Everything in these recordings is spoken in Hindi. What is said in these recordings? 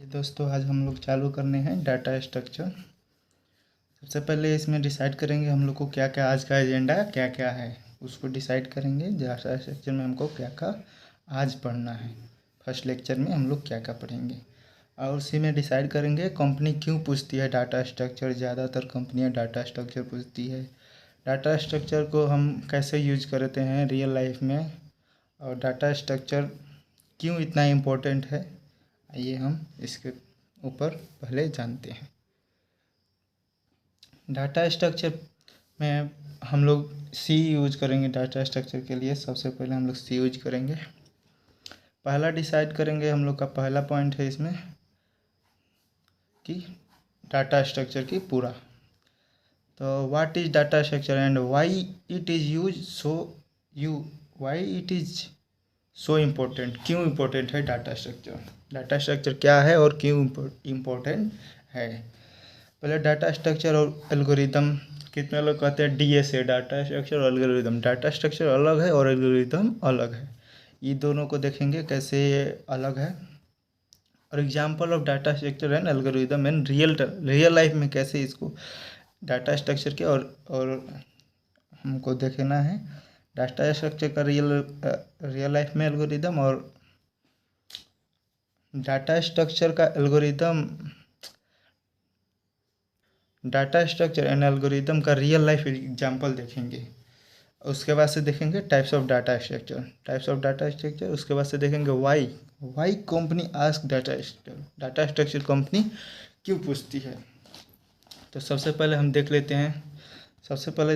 दोस्तों आज हम लोग चालू करने हैं डाटा स्ट्रक्चर। सबसे पहले इसमें डिसाइड करेंगे हम लोग को क्या क्या आज का एजेंडा क्या क्या है, उसको डिसाइड करेंगे। डाटा स्ट्रक्चर में हमको क्या क्या आज पढ़ना है, फर्स्ट लेक्चर में हम लोग क्या क्या पढ़ेंगे, और उसी में डिसाइड करेंगे कंपनी क्यों पूछती है डाटा स्ट्रक्चर। ज़्यादातर कंपनियां डाटा स्ट्रक्चर पूछती है। डाटा स्ट्रक्चर को हम कैसे यूज करते हैं रियल लाइफ में, और डाटा स्ट्रक्चर क्यों इतना इम्पोर्टेंट है, आइए हम इसके ऊपर पहले जानते हैं। डाटा स्ट्रक्चर में हम लोग सी यूज करेंगे। डाटा स्ट्रक्चर के लिए सबसे पहले हम लोग सी यूज करेंगे। पहला डिसाइड करेंगे, हम लोग का पहला पॉइंट है इसमें कि डाटा स्ट्रक्चर की पूरा, तो what is data structure and why it is use why it is so important. क्यों इम्पोर्टेंट है डाटा स्ट्रक्चर, डाटा स्ट्रक्चर क्या है और क्यों इम्पोर्टेंट है। पहले डाटा स्ट्रक्चर और एल्गोरिदम, कितने लोग कहते हैं डीएसए, डाटा स्ट्रक्चर और एल्गोरिदम। डाटा स्ट्रक्चर अलग है और एल्गोरिदम अलग है, ये दोनों को देखेंगे कैसे ये अलग है, और example of data structure and algorithm and real life में कैसे इसको डाटा स्ट्रक्चर के और हमको देखना है डाटा स्ट्रक्चर का रियल लाइफ में एल्गोरिदम, और डाटा स्ट्रक्चर का algorithm, data structure and algorithm का रियल लाइफ एग्जांपल देखेंगे। उसके बाद से देखेंगे टाइप्स ऑफ डाटा स्ट्रक्चर, उसके बाद से देखेंगे why company ask data structure company क्यों पूछती है। तो सबसे पहले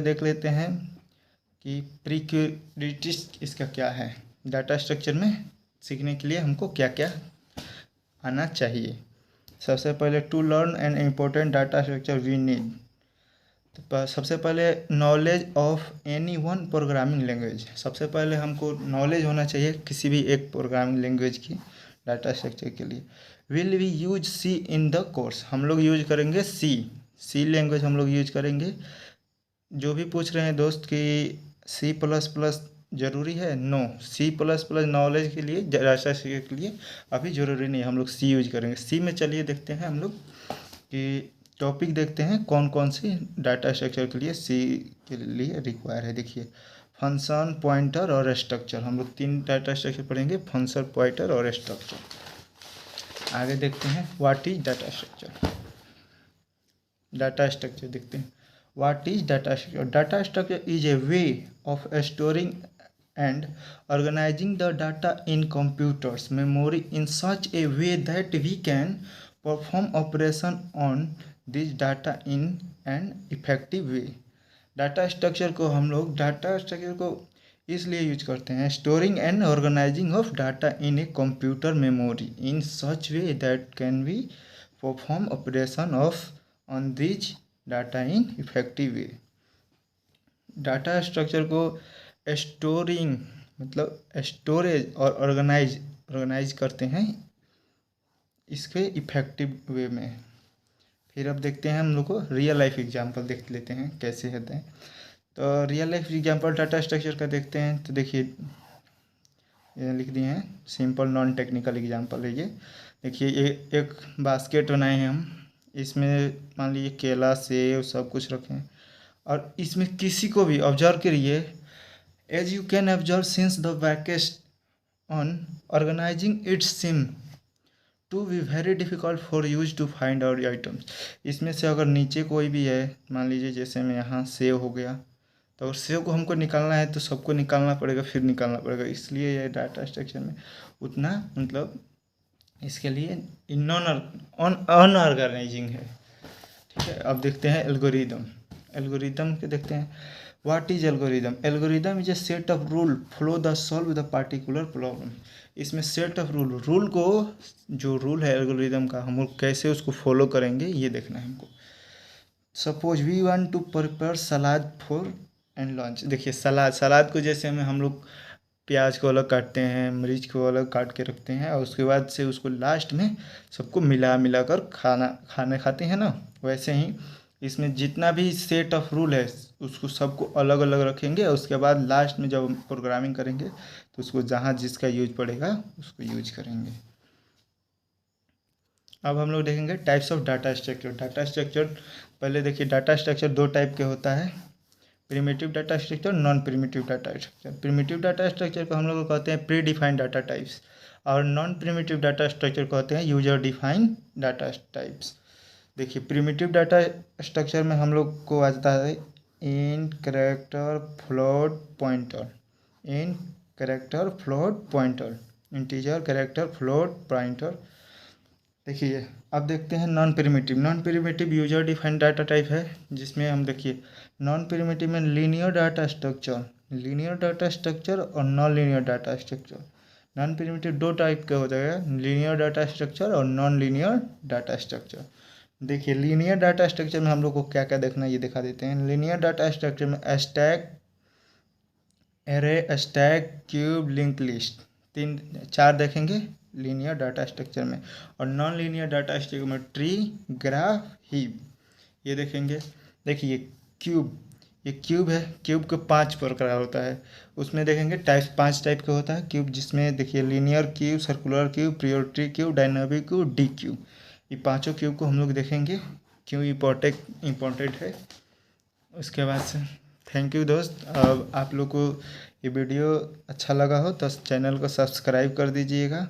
देख लेते हैं कि प्रीक्यूरिटीज इसका क्या है। डाटा स्ट्रक्चर में सीखने के लिए हमको क्या क्या आना चाहिए। सबसे पहले to learn an important data structure we need, तो सबसे पहले knowledge of any one programming language. सबसे पहले हमको नॉलेज होना चाहिए किसी भी एक प्रोग्रामिंग लैंग्वेज की डाटा स्ट्रक्चर के लिए। Will we use C in the course, हम लोग यूज करेंगे सी लैंग्वेज हम लोग यूज करेंगे। जो भी पूछ रहे हैं दोस्त कि C++ ज़रूरी है, नो, C++ नॉलेज के लिए, डाटा स्ट्रक्चर के लिए अभी ज़रूरी नहीं है, हम लोग सी यूज करेंगे। सी में चलिए देखते हैं हम लोग कि टॉपिक देखते हैं कौन कौन सी डाटा स्ट्रक्चर के लिए सी के लिए रिक्वायर है। देखिए फंक्शन, पॉइंटर और स्ट्रक्चर, हम लोग 3 डाटा स्ट्रक्चर पढ़ेंगे, फंक्शन, पॉइंटर और स्ट्रक्चर। आगे देखते हैं what is data structure. Data structure देखते हैं, what is data structure. Data structure is a way of storing and organizing the data in computers memory in such a way that we can perform operation on this data in an effective way। Data structure को हम लोग इसलिए यूज करते हैं, storing and organizing of data in a computer memory in such way that can be perform operation of on this data in effective way. Data structure को स्टोरिंग मतलब स्टोरेज और ऑर्गेनाइज करते हैं इसके इफेक्टिव वे में। फिर अब देखते हैं हम लोग को रियल लाइफ एग्जांपल देख लेते हैं कैसे होते हैं। तो real life example data structure का देखते हैं, तो देखिए ये लिख दिए हैं, सिंपल नॉन टेक्निकल एग्जांपल है ये। देखिए ये एक बास्केट बनाए हैं हम, इसमें मान लीजिए केला, सेब सब कुछ रखें हैं, और इसमें किसी को भी ऑब्जर्व करिए। As you can observe, since the basket on organizing it seem to be very difficult for you to find out items। इसमें से अगर नीचे कोई भी है, मान लीजिए जैसे मैं यहाँ सेव हो गया, तो अगर सेव को हमको निकालना है तो सबको निकालना पड़ेगा, फिर निकालना पड़ेगा। इसलिए ये डाटा स्ट्रक्चर में उतना मतलब इसके लिए अनऑर्गेनाइजिंग है। ठीक है, अब देखते हैं एल्गोरिदम के देखते हैं। What is algorithm. Algorithm is a set of rule flow the solve the particular problem. इसमें सेट ऑफ रूल को, जो रूल है एल्गोरिदम का, हम लोग कैसे उसको फॉलो करेंगे ये देखना है हमको। Suppose we want to prepare salad for and lunch. देखिए सलाद को जैसे हम लोग प्याज को अलग काटते हैं, मरीच को अलग काट के रखते हैं, और उसके बाद से उसको लास्ट में सबको मिला कर खाना खाते हैं ना, वैसे ही इसमें जितना भी सेट ऑफ रूल है उसको सबको अलग अलग रखेंगे, और उसके बाद लास्ट में जब प्रोग्रामिंग करेंगे तो उसको जहाँ जिसका यूज पड़ेगा उसको यूज करेंगे। अब हम लोग देखेंगे types of data structure. Data structure पहले देखिए, डाटा स्ट्रक्चर दो टाइप के होता है, primitive data structure, non primitive data structure. Primitive data structure को हम लोग को कहते हैं प्री डिफाइंड डाटा टाइप्स, और नॉन प्रिमिटिव डाटा स्ट्रक्चर को कहते हैं यूजर डिफाइंड डाटा टाइप्स। देखिए, प्रिमिटिव डाटा स्ट्रक्चर में हम लोग को आता है इन कैरेक्टर फ्लोट पॉइंटर, इन character float pointer, integer character float pointer. देखिए, अब देखते हैं non primitive. Non primitive user defined data type है, जिसमें हम देखिए नॉन प्रिमिटिव में linear data structure, linear data structure और non linear data structure. Non primitive दो टाइप का हो जाएगा, लीनियर डाटा स्ट्रक्चर और नॉन लीनियर डाटा स्ट्रक्चर। देखिए, लीनियर डाटा स्ट्रक्चर में हम लोग को क्या क्या देखना है ये दिखा देते हैं। लीनियर डाटा स्ट्रक्चर में stack, array, stack, cube, link list, तीन चार देखेंगे लीनियर डाटा स्ट्रक्चर में। और नॉन लीनियर डाटा स्ट्रक्चर में ट्री, ग्राफ, हीप, ये देखेंगे। देखिए क्यूब, ये क्यूब है, क्यूब के 5 प्रकार होता है, उसमें देखेंगे टाइप 5 टाइप का होता है क्यूब, जिसमें देखिए linear cube, circular cube, priority cube, dynamic cube, D cube. ये पांचों क्यूब को हम लोग देखेंगे क्यों इम्पोर्टेंट है। उसके बाद से थैंक यू दोस्त। अब आप लोग को ये वीडियो अच्छा लगा हो तो चैनल को सब्सक्राइब कर दीजिएगा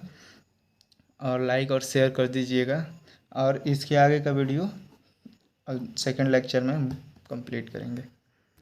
और लाइक और शेयर कर दीजिएगा, और इसके आगे का वीडियो सेकंड लेक्चर में हम कंप्लीट करेंगे।